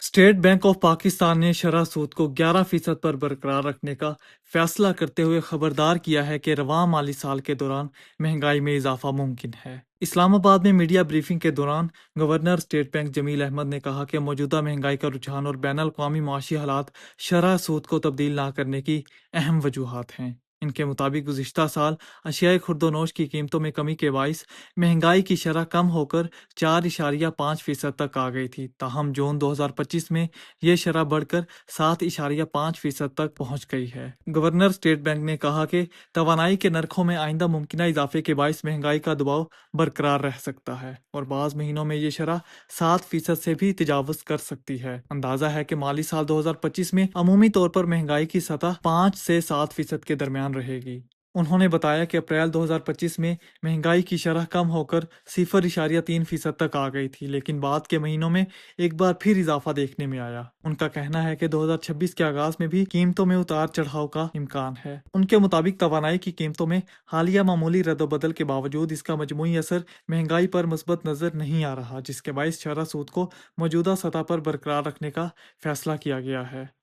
State bank of Pakistan نے شرح سود کو 11% پر برقرار رکھنے کا فیصلہ کرتے ہوئے خبردار کیا ہے کہ رواں مالی سال کے دوران مہنگائی میں اضافہ ممکن ہے۔ اسلام آباد میں میڈیا بریفنگ کے دوران گورنر اسٹیٹ بینک جمیل احمد نے کہا کہ موجودہ مہنگائی کا رجحان اور بین الاقوامی معاشی حالات شرح سود کو تبدیل نہ کرنے کی اہم وجوہات ہیں۔ ان کے مطابق گزشتہ سال اشیاء خرد و نوش کی قیمتوں میں کمی کے باعث مہنگائی کی شرح کم ہو کر 4.5% تک آ گئی تھی، تاہم جون 2025 میں یہ شرح بڑھ کر 7.5% تک پہنچ گئی ہے۔ گورنر اسٹیٹ بینک نے کہا کہ توانائی کے نرخوں میں آئندہ ممکنہ اضافے کے باعث مہنگائی کا دباؤ برقرار رہ سکتا ہے اور بعض مہینوں میں یہ شرح 7% سے بھی تجاوز کر سکتی ہے۔ اندازہ ہے کہ مالی سال 2025 میں عمومی طور پر مہنگائی کی سطح 5 سے 7% کے درمیان رہے گی۔ انہوں نے بتایا کہ اپریل 2025 میں مہنگائی کی شرح کم ہو کر 0.3% تک آ گئی تھی، لیکن بعد کے مہینوں میں ایک بار پھر اضافہ دیکھنے میں آیا۔ ان کا کہنا ہے کہ 2026 کے آغاز میں بھی قیمتوں میں اتار چڑھاؤ کا امکان ہے۔ ان کے مطابق توانائی کی قیمتوں میں حالیہ معمولی رد و بدل کے باوجود اس کا مجموعی اثر مہنگائی پر مثبت نظر نہیں آ رہا، جس کے باعث شرح سود کو موجودہ سطح پر برقرار رکھنے کا فیصلہ کیا گیا ہے۔